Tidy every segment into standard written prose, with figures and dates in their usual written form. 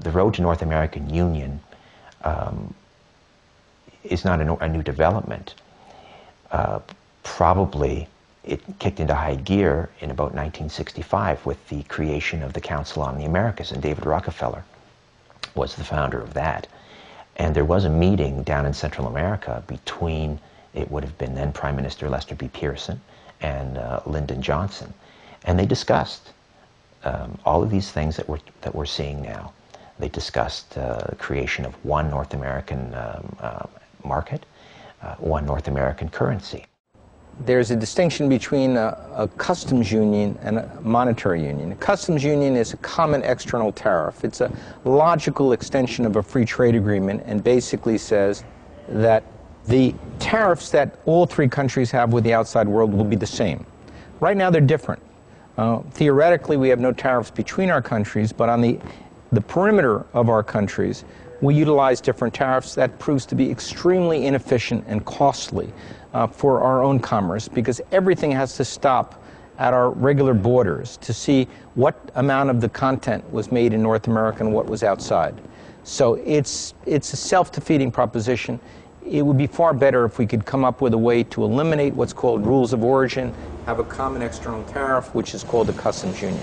the road to North American Union is not a new development. Probably it kicked into high gear in about 1965 with the creation of the Council on the Americas, and David Rockefeller was the founder of that. And there was a meeting down in Central America between, it would have been then Prime Minister Lester B. Pearson and Lyndon Johnson, and they discussed all of these things that we're seeing now. They discussed creation of one North American market, one North American currency. There's a distinction between a customs union and a monetary union. A customs union is a common external tariff. It's a logical extension of a free trade agreement and basically says that the tariffs that all three countries have with the outside world will be the same. Right now they're different. Theoretically, we have no tariffs between our countries, but on the perimeter of our countries, we utilize different tariffs. That proves to be extremely inefficient and costly for our own commerce, because everything has to stop at our regular borders to see what amount of the content was made in North America and what was outside. So it's a self-defeating proposition. It would be far better if we could come up with a way to eliminate what's called rules of origin, have a common external tariff, which is called a customs union.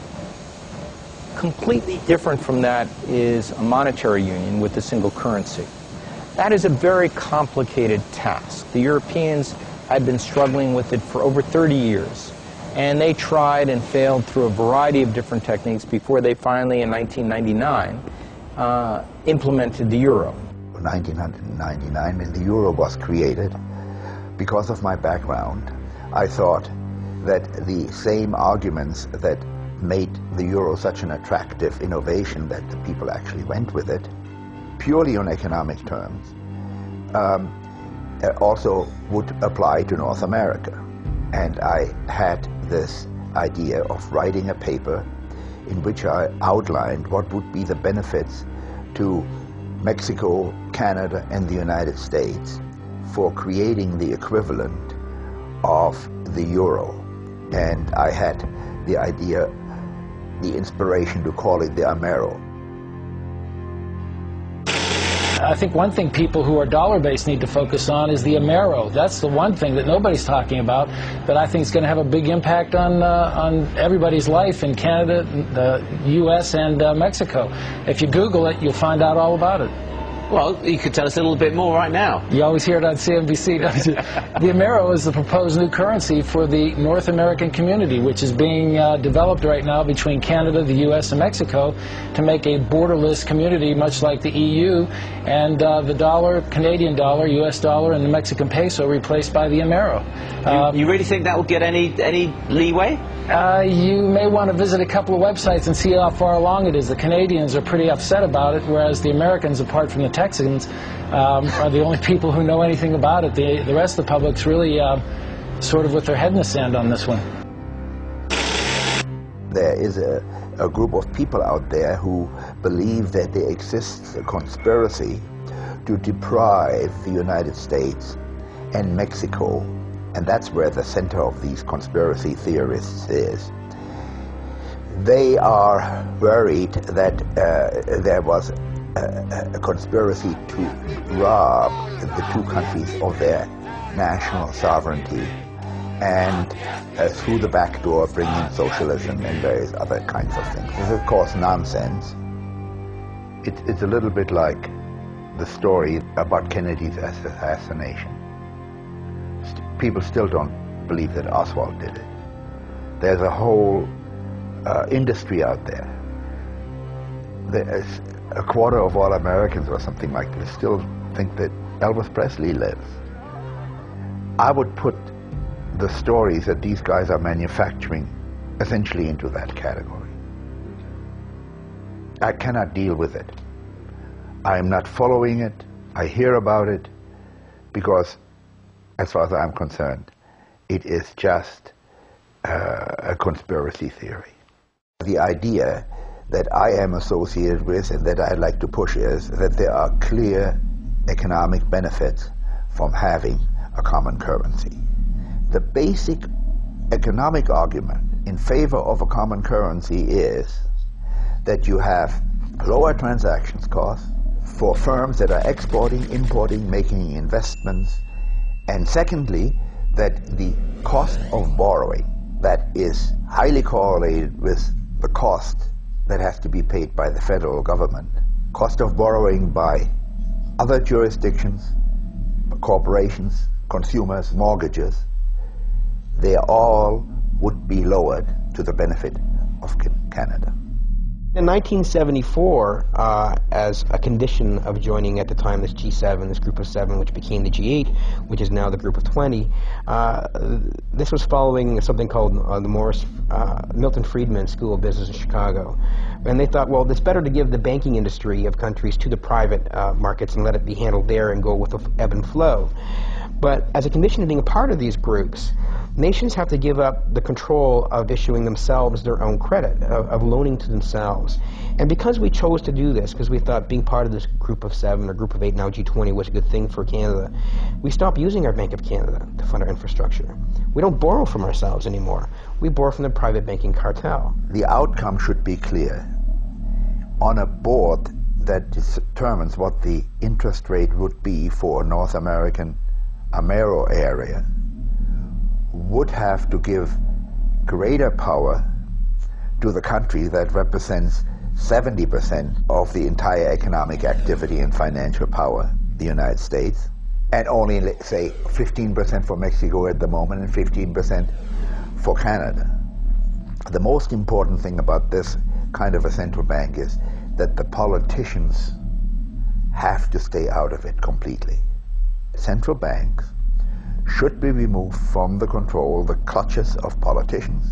Completely different from that is a monetary union with a single currency. That is a very complicated task. The Europeans had been struggling with it for over 30 years, and they tried and failed through a variety of different techniques before they finally, in 1999, implemented the euro. In 1999, when the euro was created, because of my background, I thought that the same arguments that made the euro such an attractive innovation that the people actually went with it, purely on economic terms, also would apply to North America. And I had this idea of writing a paper in which I outlined what would be the benefits to Mexico, Canada, and the United States for creating the equivalent of the euro. And I had the idea, the inspiration to call it the Amero. I think one thing people who are dollar-based need to focus on is the Amero. That's the one thing that nobody's talking about that I think is going to have a big impact on everybody's life in Canada, the U.S., and Mexico. If you Google it, you'll find out all about it. Well, you could tell us a little bit more right now. You always hear it on CNBC, don't you? The Amero is the proposed new currency for the North American community, which is being developed right now between Canada, the U.S., and Mexico to make a borderless community, much like the EU, and the dollar, Canadian dollar, U.S. dollar, and the Mexican peso replaced by the Amero. You really think that will get any leeway? You may want to visit a couple of websites and see how far along it is. The Canadians are pretty upset about it, whereas the Americans, apart from the Texans, are the only people who know anything about it. The rest of the public's really sort of with their head in the sand on this one. There is a group of people out there who believe that there exists a conspiracy to deprive the United States and Mexico, and that's where the center of these conspiracy theorists is. They are worried that there was a conspiracy to rob the two countries of their national sovereignty and through the back door bring in socialism and various other kinds of things. This is, of course, nonsense. It's a little bit like the story about Kennedy's assassination. People still don't believe that Oswald did it. There's a whole industry out there. There's a quarter of all Americans or something like this still think that Elvis Presley lives. I would put the stories that these guys are manufacturing essentially into that category. I cannot deal with it. I am not following it. I hear about it because, as far as I'm concerned, it is just a conspiracy theory. The idea that I am associated with and that I'd like to push is that there are clear economic benefits from having a common currency. The basic economic argument in favor of a common currency is that you have lower transactions costs for firms that are exporting, importing, making investments, and secondly, that the cost of borrowing that is highly correlated with the cost that has to be paid by the federal government, cost of borrowing by other jurisdictions, corporations, consumers, mortgages, they all would be lowered to the benefit of Canada. In 1974, as a condition of joining at the time this G7, this group of 7, which became the G8, which is now the group of 20, this was following something called the Milton Friedman School of Business in Chicago. And they thought, well, it's better to give the banking industry of countries to the private markets and let it be handled there and go with the ebb and flow. But as a condition of being a part of these groups, nations have to give up the control of issuing themselves their own credit, of loaning to themselves. And because we chose to do this, because we thought being part of this group of 7 or group of 8, now G20, was a good thing for Canada, we stopped using our Bank of Canada to fund our infrastructure. We don't borrow from ourselves anymore. We borrow from the private banking cartel. The outcome should be clear. On a board that determines what the interest rate would be for North American Amero area, would have to give greater power to the country that represents 70% of the entire economic activity and financial power, the United States, and only, let's say, 15% for Mexico at the moment and 15% for Canada. The most important thing about this kind of a central bank is that the politicians have to stay out of it completely. Central banks should be removed from the control, the clutches of politicians,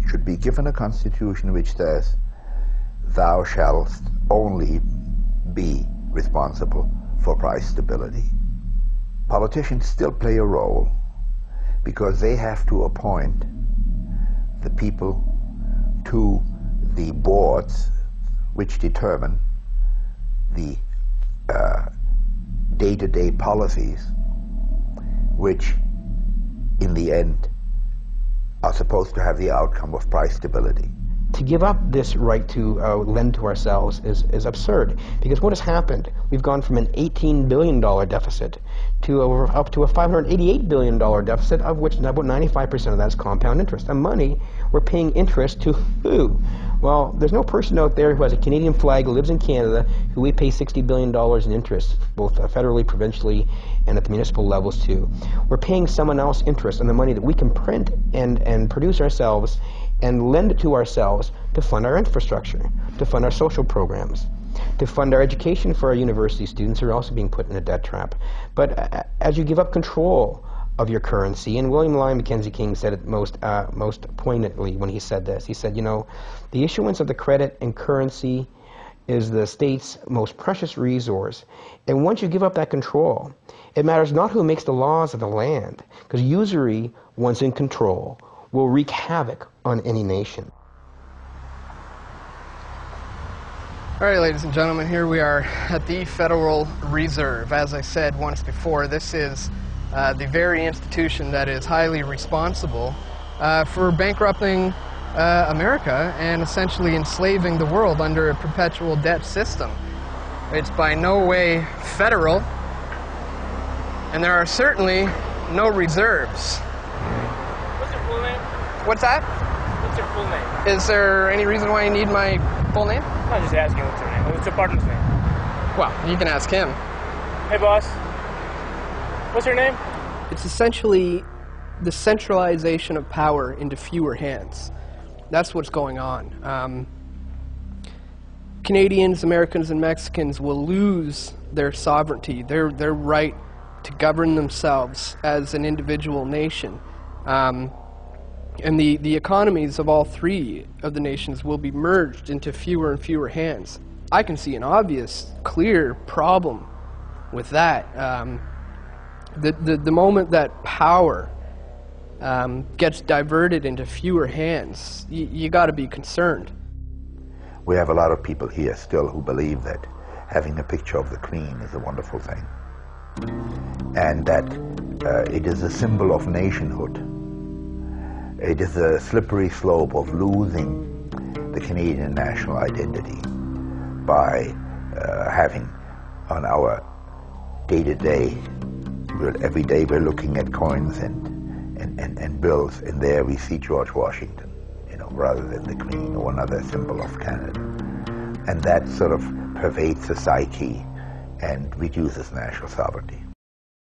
should be given a constitution which says, thou shalt only be responsible for price stability. Politicians still play a role because they have to appoint the people to the boards which determine the day-to-day policies which in the end are supposed to have the outcome of price stability. To give up this right to lend to ourselves is absurd, because what has happened? We've gone from an $18 billion deficit to up to a $588 billion deficit, of which about 95% of that is compound interest. And money, we're paying interest to who? Well, there's no person out there who has a Canadian flag, who lives in Canada, who we pay $60 billion in interest, both federally, provincially, and at the municipal levels too. We're paying someone else interest on the money that we can print and produce ourselves and lend it to ourselves to fund our infrastructure, to fund our social programs, to fund our education for our university students who are also being put in a debt trap. But as you give up control of your currency, and William Lyon Mackenzie King said it most poignantly when he said this. He said, you know, the issuance of the credit and currency is the state's most precious resource. And once you give up that control, it matters not who makes the laws of the land, because usury, once in control, will wreak havoc on any nation. All right, ladies and gentlemen, here we are at the Federal Reserve. As I said once before, this is the very institution that is highly responsible for bankrupting America and essentially enslaving the world under a perpetual debt system. It's by no way federal, and there are certainly no reserves. What's your full name? What's that? What's your full name? Is there any reason why you need my full name? I'm just asking what's your name. What's your partner's name? Well, you can ask him. Hey, boss. What's your name? It's essentially the centralization of power into fewer hands. That's what's going on. Canadians, Americans, and Mexicans will lose their sovereignty, their right to govern themselves as an individual nation. And the economies of all three of the nations will be merged into fewer and fewer hands. I can see an obvious, clear problem with that. The moment that power gets diverted into fewer hands, you got to be concerned. We have a lot of people here still who believe that having a picture of the Queen is a wonderful thing, and that it is a symbol of nationhood. It is a slippery slope of losing the Canadian national identity. by having on our day-to-day, every day we're looking at coins and bills, and there we see George Washington, rather than the Queen or another symbol of Canada. And that sort of pervades the psyche and reduces national sovereignty.